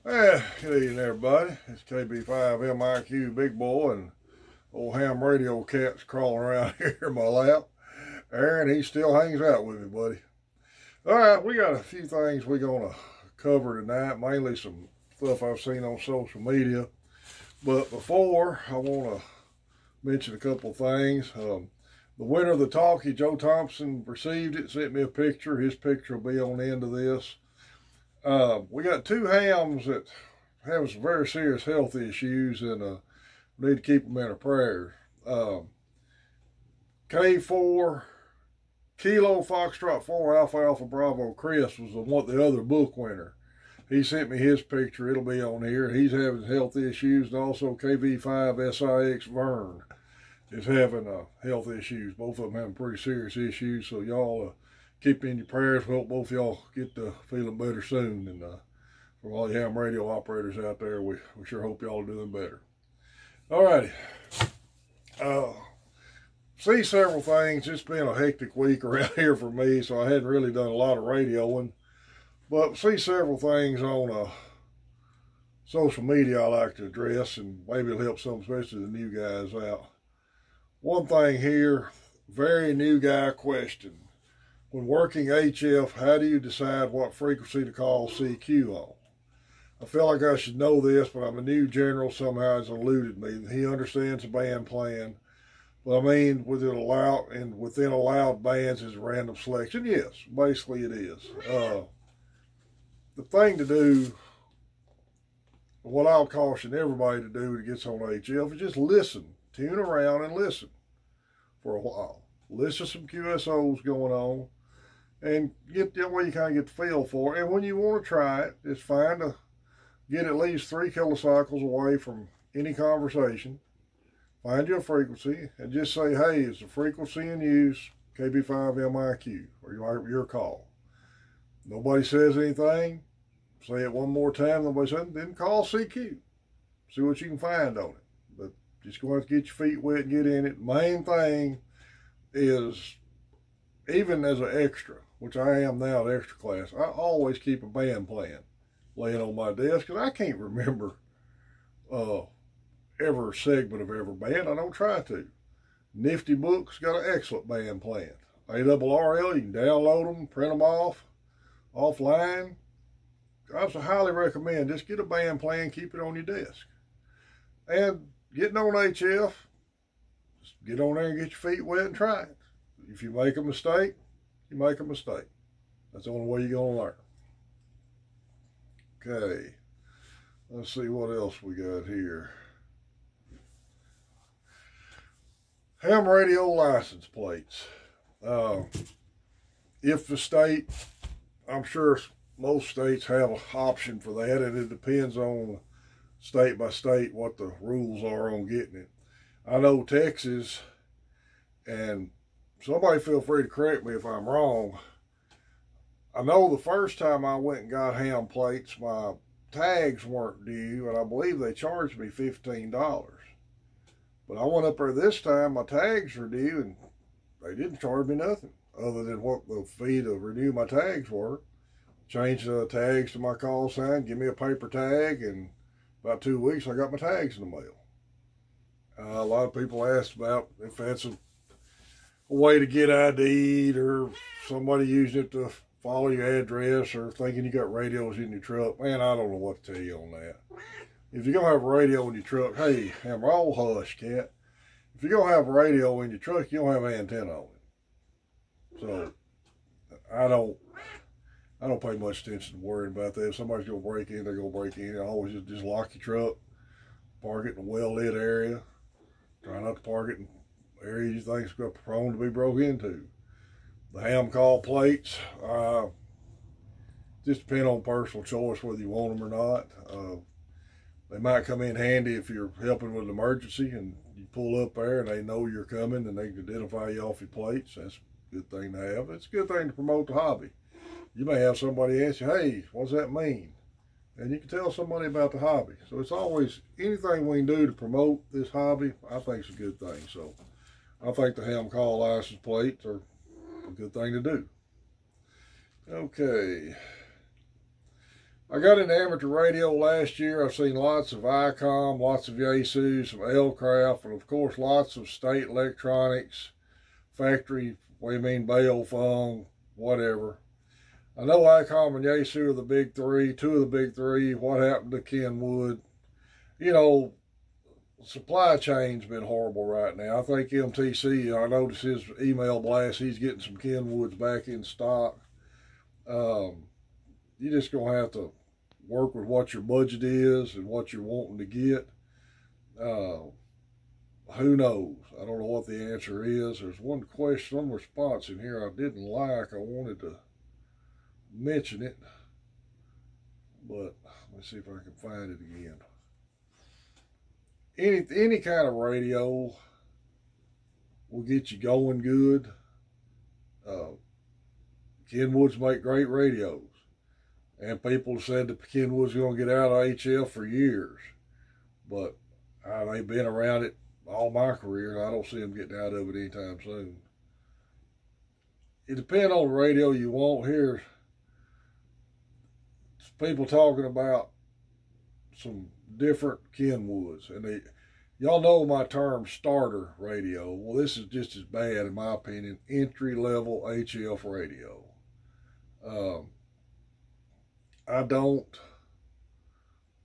Good evening, everybody. It's KB5MIQ Big Boy, and old ham radio cat's crawling around here in my lap. Aaron, he still hangs out with me, buddy. All right, we got a few things we're going to cover tonight, mainly some stuff I've seen on social media. But before, I want to mention a couple things. The winner of the talkie, Joe Thompson, received it, sent me a picture. His picture will be on the end of this. We got two hams that have some very serious health issues, and we need to keep them in our prayers. K4 Kilo Foxtrot 4 Alpha Alpha Bravo Chris was the other book winner. He sent me his picture. It'll be on here. He's having health issues, and also KV5 SIX Vern is having health issues. Both of them having pretty serious issues, so y'all keep in your prayers. We hope both of y'all get feeling better soon. And for all you ham radio operators out there, we sure hope y'all are doing better. All righty. See several things. It's been a hectic week around here for me, so I hadn't really done a lot of radioing. But see several things on social media I like to address, and maybe it'll help some, especially the new guys out. One thing here, very new guy question. When working HF, how do you decide what frequency to call CQ on? I feel like I should know this, but I'm a new general, somehow has eluded me. He understands the band plan, but I mean, within allowed bands is random selection. Yes, basically it is. The thing to do, what I'll caution everybody to do that gets on HF is just listen, tune around and listen for a while. Listen to some QSOs going on, and get that way you kind of get the feel for it. And when you want to try it, it's fine to get at least 3 kilocycles away from any conversation. Find you a frequency and just say, hey, it's a frequency in use, KB5MIQ, or your call. Nobody says anything, say it one more time, nobody says, then call CQ. See what you can find on it. But just going to get your feet wet and get in it. Main thing is, even as an extra, which I am now at extra class, I always keep a band plan laying on my desk, because I can't remember every segment of every band. I don't try to. Nifty Books got an excellent band plan. ARRL, you can download them, print them off, offline. I highly recommend just get a band plan, keep it on your desk. And getting on HF, just get on there and get your feet wet and try it. If you make a mistake, you make a mistake. That's the only way you're going to learn. Okay. Let's see what else we got here. Ham radio license plates. If the state, I'm sure most states have an option for that, and it depends on state by state what the rules are on getting it. I know Texas, and somebody feel free to correct me if I'm wrong. I know the first time I went and got ham plates, my tags weren't due, and I believe they charged me $15. But I went up there this time, my tags were due, and they didn't charge me nothing other than what the fee to renew my tags were. Changed the tags to my call sign, give me a paper tag, and about 2 weeks I got my tags in the mail. A lot of people asked about if that's a way to get ID'd, or somebody using it to follow your address, or thinking you got radios in your truck. Man, I don't know what to tell you on that. If you're going to have a radio in your truck, hey, hammer, all hush, cat. If you're going to have a radio in your truck, you don't have an antenna on it. So, I don't pay much attention to worrying about that. If somebody's going to break in, they're going to break in. I always just lock your truck, park it in a well-lit area. Try not to park it in areas you think is prone to be broke into. The ham call plates, just depend on personal choice whether you want them or not. They might come in handy if you're helping with an emergency and you pull up there and they know you're coming and they can identify you off your plates. That's a good thing to have. It's a good thing to promote the hobby. You may have somebody ask you, hey, what does that mean? And you can tell somebody about the hobby. So it's always, anything we can do to promote this hobby, I think is a good thing. So I think the ham call license plates are a good thing to do. Okay. I got into amateur radio last year. I've seen lots of ICOM, lots of Yaesu, some L-Craft, and of course lots of State Electronics, factory, what do you mean, Baofeng, whatever. I know ICOM and Yaesu are the big three, two of the big three. What happened to Kenwood? You know, supply chain's been horrible right now. I think MTC, I noticed his email blast, he's getting some Kenwoods back in stock. You're just going to have to work with what your budget is and what you're wanting to get. Who knows? I don't know what the answer is. There's one question, some response in here I didn't like. I wanted to mention it, but let's see if I can find it again. Any kind of radio will get you going good. Kenwoods make great radios. And people said that Kenwood's going to get out of HF for years. But they've been around it all my career, and I don't see them getting out of it anytime soon. It depends on the radio you want. Here, people talking about some different Kenwoods. And y'all know my term starter radio. Well, this is just as bad, in my opinion, entry-level HF radio. I don't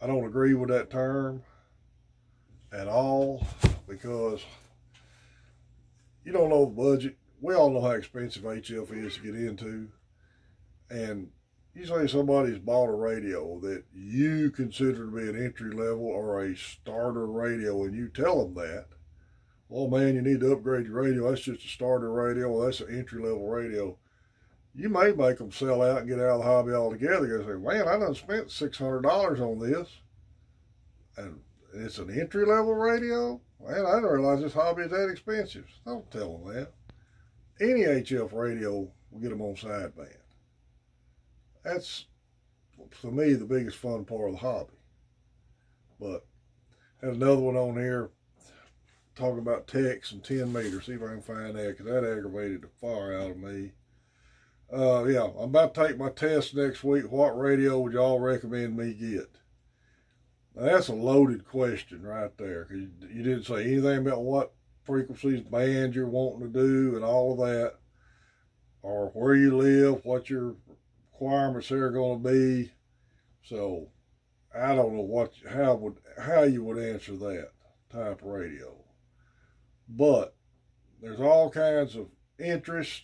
agree with that term at all, because you don't know the budget. We all know how expensive HF is to get into, and you say somebody's bought a radio that you consider to be an entry level or a starter radio, and you tell them that, oh man, you need to upgrade your radio, that's just a starter radio, well, that's an entry level radio. You may make them sell out and get out of the hobby altogether. You say, man, I done spent $600 on this, and it's an entry-level radio? Man, I didn't realize this hobby is that expensive. Don't tell them that. Any HF radio will get them on sideband. That's, to me, the biggest fun part of the hobby. But had another one on here talking about techs and 10 meters. See if I can find that, because that aggravated the fire out of me. Yeah, I'm about to take my test next week. What radio would y'all recommend me get? Now, that's a loaded question right there, because you didn't say anything about what frequencies, bands you're wanting to do and all of that, or where you live, what your requirements are going to be. So I don't know how you would answer that type of radio. But there's all kinds of interest.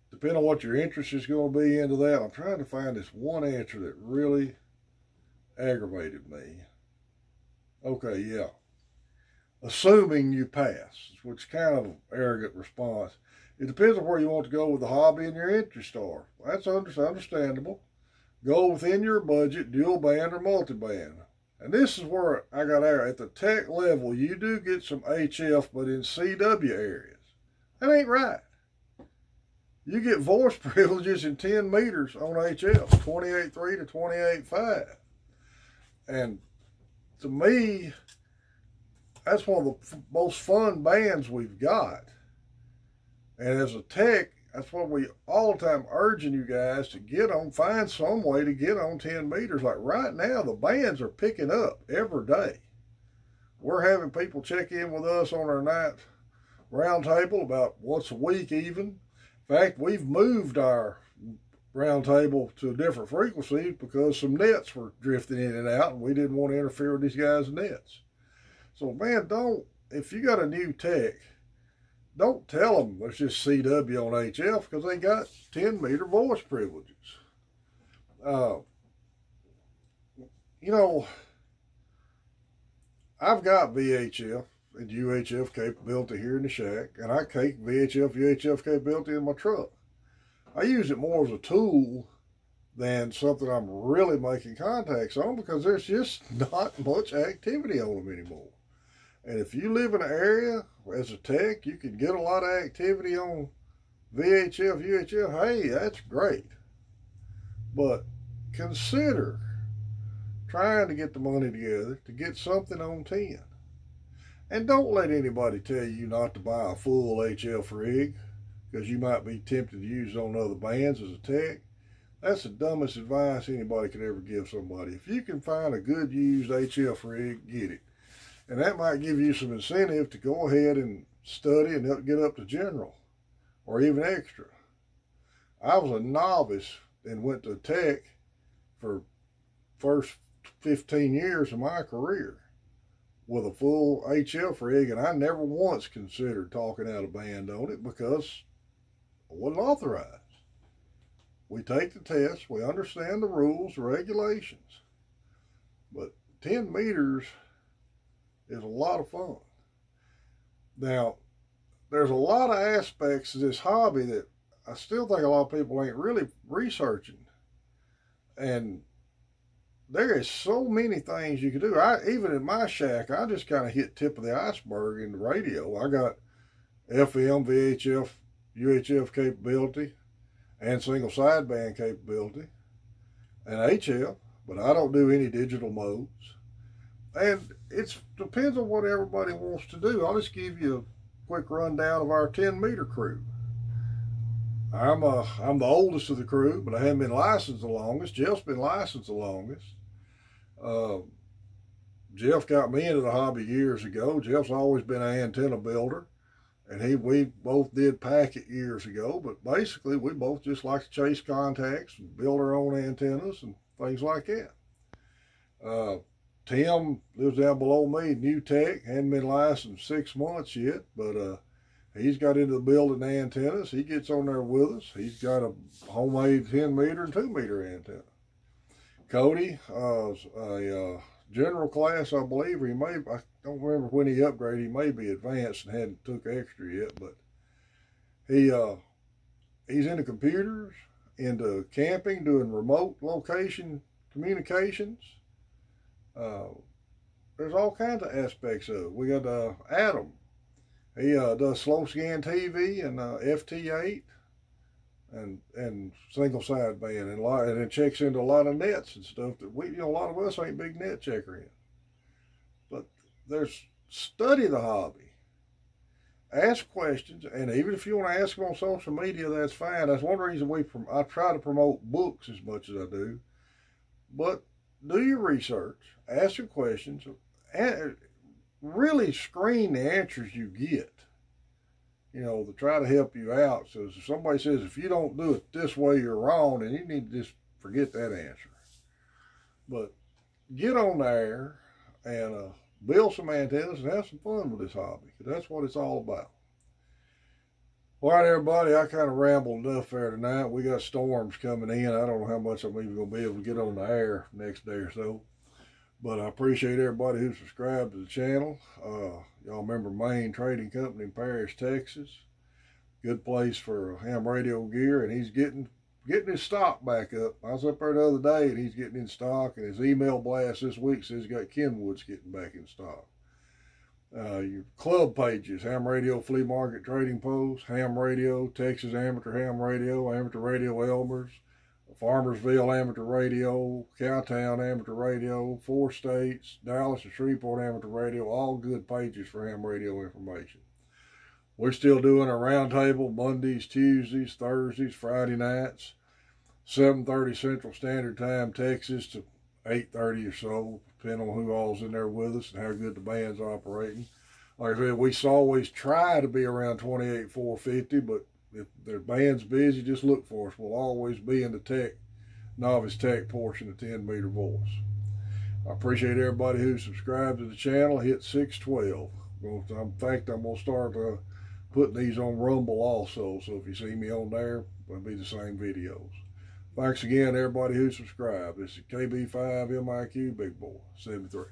Depending on what your interest is going to be into that, I'm trying to find this one answer that really aggravated me. Okay, yeah. Assuming you pass, which is kind of an arrogant response. It depends on where you want to go with the hobby and your interest are. That's understandable. Go within your budget, dual band or multi-band. And this is where I got out. At the tech level, you do get some HF, but in CW areas. That ain't right. You get voice privileges in 10 meters on HF, 28.3 to 28.5. And to me, that's one of the most fun bands we've got. And as a tech, that's what we all the time urging you guys to get on, find some way to get on 10 meters. Like right now, the bands are picking up every day. We're having people check in with us on our night roundtable about once a week even. In fact, we've moved our roundtable to a different frequency because some nets were drifting in and out, and we didn't want to interfere with these guys' nets. So, man, if you got a new tech, don't tell them there's just CW on HF, because they got 10-meter voice privileges. You know, I've got VHF and UHF capability here in the shack, and I take VHF, UHF capability in my truck. I use it more as a tool than something I'm really making contacts on, because there's just not much activity on them anymore. And if you live in an area as a tech, you can get a lot of activity on VHF, UHF. Hey, that's great. But consider trying to get the money together to get something on 10. And don't let anybody tell you not to buy a full HF rig, because you might be tempted to use it on other bands as a tech. That's the dumbest advice anybody could ever give somebody. If you can find a good used HF rig, get it. And that might give you some incentive to go ahead and study and get up to general or even extra. I was a novice and went to tech for first 15 years of my career with a full HF rig, and I never once considered talking out of band on it because I wasn't authorized. We take the test, we understand the rules, the regulations, but 10 meters is a lot of fun. Now, there's a lot of aspects of this hobby that I still think a lot of people ain't really researching. And there is so many things you can do. Even in my shack, I just kind of hit tip of the iceberg in the radio. I got FM, VHF, UHF capability, and single sideband capability, and HF, but I don't do any digital modes. And it depends on what everybody wants to do. I'll just give you a quick rundown of our 10-meter crew. I'm the oldest of the crew, but I haven't been licensed the longest. Jeff's been licensed the longest. Jeff got me into the hobby years ago. Jeff's always been an antenna builder, and we both did packet years ago, but basically we both just like to chase contacts and build our own antennas and things like that. Tim lives down below me, new tech, hadn't been licensed 6 months yet, but he's got into the building antennas. He gets on there with us. He's got a homemade 10-meter and 2-meter antenna. Cody, a general class, I believe, or I don't remember when he upgraded. He may be advanced and hadn't took extra yet, but he's into computers, into camping, doing remote location communications. There's all kinds of aspects of it. We got Adam. He does slow scan TV and FT8 and single sideband, and it checks into a lot of nets and stuff that a lot of us ain't big net checker in. But study the hobby, ask questions, and even if you want to ask them on social media, that's fine. That's one reason I try to promote books as much as I do. But do your research, ask your questions, and really screen the answers you get, to try to help you out. So if somebody says, if you don't do it this way, you're wrong, then you need to just forget that answer. But get on there and build some antennas and have some fun with this hobby, because that's what it's all about. All right, everybody, I kind of rambled enough there tonight. We got storms coming in. I don't know how much I'm even going to be able to get on the air next day or so. But I appreciate everybody who subscribed to the channel. Y'all remember Main Trading Company in Paris, Texas. Good place for ham radio gear, and he's getting his stock back up. I was up there the other day, and he's getting in stock, and his email blast this week says he's got Kenwood's getting back in stock. Your club pages: Ham Radio Flea Market Trading Post, Ham Radio, Texas Amateur Ham Radio, Amateur Radio Elmer's, Farmersville Amateur Radio, Cowtown Amateur Radio, 4 States, Dallas and Shreveport Amateur Radio, all good pages for ham radio information. We're still doing our roundtable Mondays, Tuesdays, Thursdays, Friday nights, 7:30 Central Standard Time, Texas to 8:30 or so, depending on who all's in there with us and how good the band's operating. Like I said, we always try to be around 28,450, but if their band's busy, just look for us. We'll always be in the novice tech portion of 10-meter voice. I appreciate everybody who subscribed to the channel. Hit 612. In fact, I'm going to start putting these on Rumble also, so if you see me on there, it'll be the same videos. Thanks again, everybody who subscribed. This is KB5 MIQ Big Boy 73.